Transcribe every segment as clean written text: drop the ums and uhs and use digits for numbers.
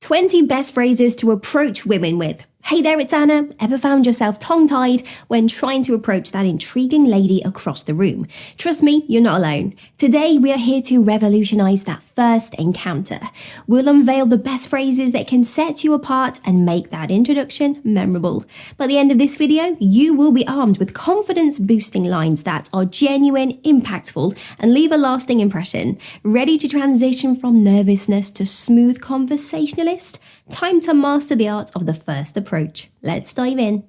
20 best phrases to approach women with. Hey there, it's Anna. Ever found yourself tongue-tied when trying to approach that intriguing lady across the room? Trust me, you're not alone. Today, we are here to revolutionize that first encounter. We'll unveil the best phrases that can set you apart and make that introduction memorable. By the end of this video, you will be armed with confidence-boosting lines that are genuine, impactful, and leave a lasting impression. Ready to transition from nervousness to smooth conversationalist? Time to master the art of the first approach. Let's dive in.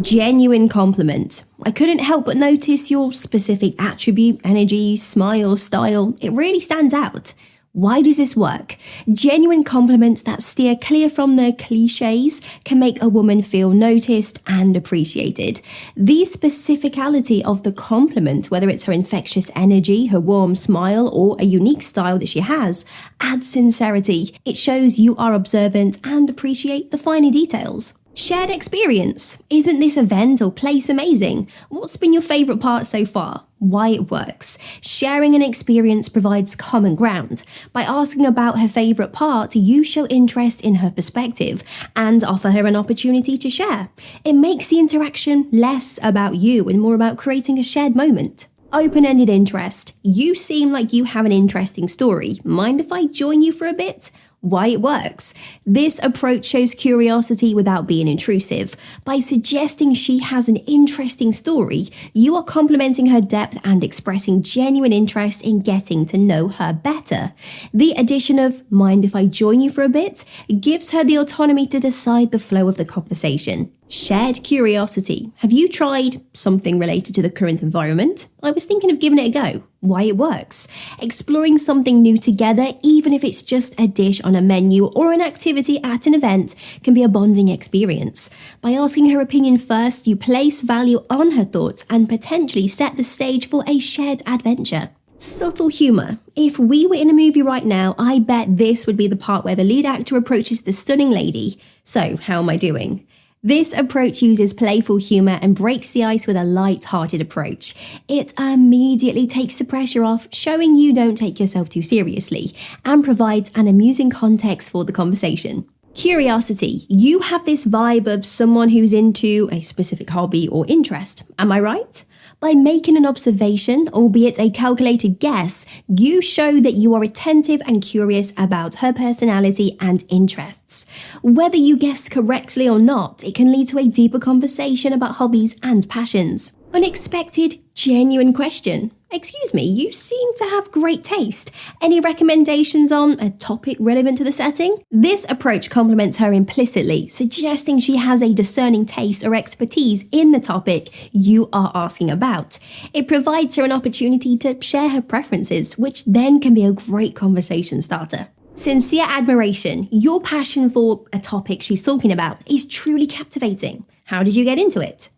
Genuine compliment. I couldn't help but notice your specific attribute, energy, smile, style. It really stands out. Why does this work? Genuine compliments that steer clear from the cliches can make a woman feel noticed and appreciated. The specificality of the compliment, whether it's her infectious energy, her warm smile, or a unique style that she has, adds sincerity. It shows you are observant and appreciate the finer details. Shared experience. Isn't this event or place amazing? What's been your favourite part so far? Why it works. Sharing an experience provides common ground. By asking about her favourite part, you show interest in her perspective and offer her an opportunity to share. It makes the interaction less about you and more about creating a shared moment. Open-ended interest. You seem like you have an interesting story. Mind if I join you for a bit? Why it works. This approach shows curiosity without being intrusive. By suggesting she has an interesting story, you are complimenting her depth and expressing genuine interest in getting to know her better. The addition of "mind if I join you for a bit" gives her the autonomy to decide the flow of the conversation. Shared curiosity. Have you tried something related to the current environment? I was thinking of giving it a go. Why it works. Exploring something new together, even if it's just a dish on a menu or an activity at an event, can be a bonding experience. By asking her opinion first, you place value on her thoughts and potentially set the stage for a shared adventure. Subtle humour. If we were in a movie right now, I bet this would be the part where the lead actor approaches the stunning lady. So, how am I doing? This approach uses playful humour and breaks the ice with a light-hearted approach. It immediately takes the pressure off, showing you don't take yourself too seriously, and provides an amusing context for the conversation. Curiosity. You have this vibe of someone who's into a specific hobby or interest. Am I right? By making an observation, albeit a calculated guess, you show that you are attentive and curious about her personality and interests. Whether you guess correctly or not, it can lead to a deeper conversation about hobbies and passions. Unexpected, genuine question. Excuse me, you seem to have great taste. Any recommendations on a topic relevant to the setting? This approach compliments her implicitly, suggesting she has a discerning taste or expertise in the topic you are asking about. It provides her an opportunity to share her preferences, which then can be a great conversation starter. Sincere admiration. Your passion for a topic she's talking about is truly captivating. How did you get into it?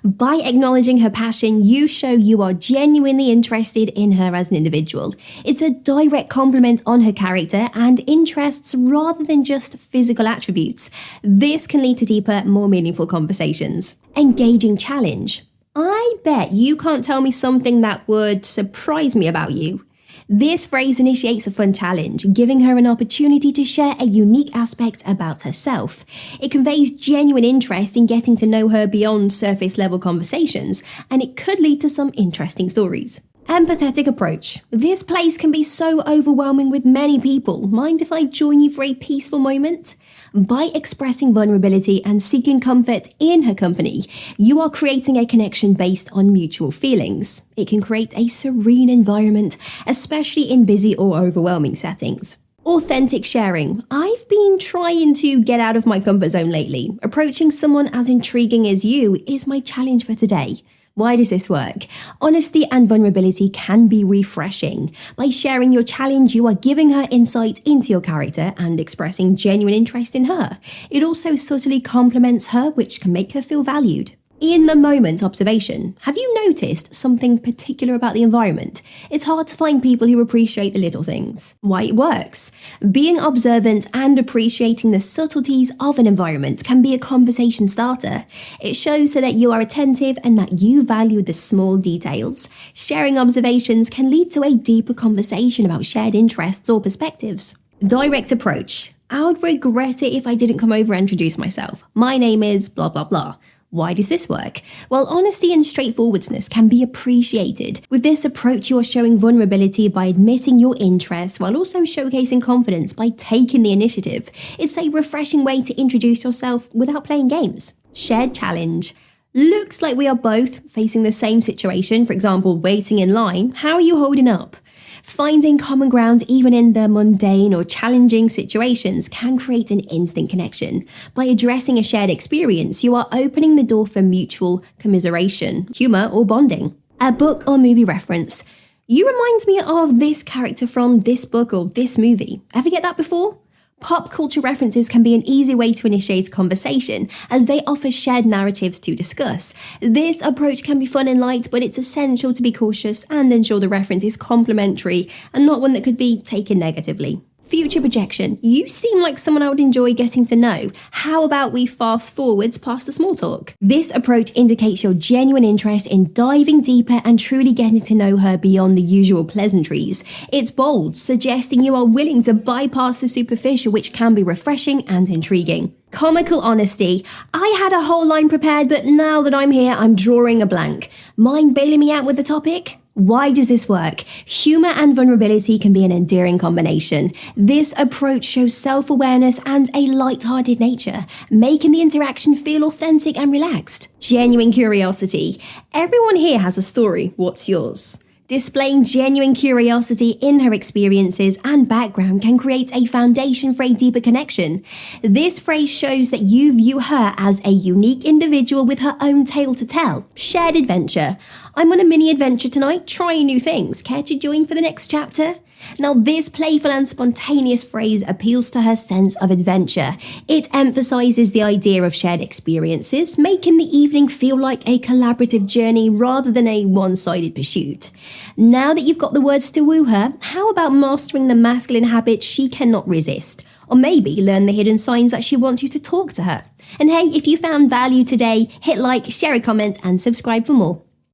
By acknowledging her passion, you show you are genuinely interested in her as an individual. It's a direct compliment on her character and interests rather than just physical attributes. This can lead to deeper, more meaningful conversations. Engaging challenge. I bet you can't tell me something that would surprise me about you. This phrase initiates a fun challenge, giving her an opportunity to share a unique aspect about herself. It conveys genuine interest in getting to know her beyond surface-level conversations, and it could lead to some interesting stories. Empathetic approach. This place can be so overwhelming with many people. Mind if I join you for a peaceful moment? By expressing vulnerability and seeking comfort in her company, you are creating a connection based on mutual feelings. It can create a serene environment, especially in busy or overwhelming settings. Authentic sharing. I've been trying to get out of my comfort zone lately. Approaching someone as intriguing as you is my challenge for today. Why does this work? Honesty and vulnerability can be refreshing. By sharing your challenge, you are giving her insight into your character and expressing genuine interest in her. It also subtly compliments her, which can make her feel valued. In the moment observation. Have you noticed something particular about the environment? It's hard to find people who appreciate the little things. Why it works. Being observant and appreciating the subtleties of an environment can be a conversation starter. It shows so that you are attentive and that you value the small details. Sharing observations can lead to a deeper conversation about shared interests or perspectives. Direct approach. I would regret it if I didn't come over and introduce myself. My name is blah blah blah. Why does this work? Well, honesty and straightforwardness can be appreciated. With this approach, you are showing vulnerability by admitting your interest while also showcasing confidence by taking the initiative. It's a refreshing way to introduce yourself without playing games. Shared challenge. Looks like we are both facing the same situation, for example, waiting in line. How are you holding up? Finding common ground even in the mundane or challenging situations can create an instant connection. By addressing a shared experience, you are opening the door for mutual commiseration, humor, or bonding. A book or movie reference. You remind me of this character from this book or this movie. Ever get that before? Pop culture references can be an easy way to initiate a conversation, as they offer shared narratives to discuss. This approach can be fun and light, but it's essential to be cautious and ensure the reference is complimentary and not one that could be taken negatively. Future projection. You seem like someone I would enjoy getting to know. How about we fast forwards past the small talk? This approach indicates your genuine interest in diving deeper and truly getting to know her beyond the usual pleasantries. It's bold, suggesting you are willing to bypass the superficial, which can be refreshing and intriguing. Comical honesty. I had a whole line prepared, but now that I'm here, I'm drawing a blank. Mind bailing me out with the topic? Why does this work? Humor and vulnerability can be an endearing combination. This approach shows self-awareness and a light-hearted nature, making the interaction feel authentic and relaxed. Genuine curiosity. Everyone here has a story. What's yours? Displaying genuine curiosity in her experiences and background can create a foundation for a deeper connection. This phrase shows that you view her as a unique individual with her own tale to tell. Shared adventure. I'm on a mini adventure tonight, trying new things. Care to join for the next chapter? Now, this playful and spontaneous phrase appeals to her sense of adventure. It emphasizes the idea of shared experiences, making the evening feel like a collaborative journey rather than a one-sided pursuit. Now that you've got the words to woo her, how about mastering the masculine habits she cannot resist? Or maybe learn the hidden signs that she wants you to talk to her. And hey, if you found value today, hit like, share a comment, and subscribe for more.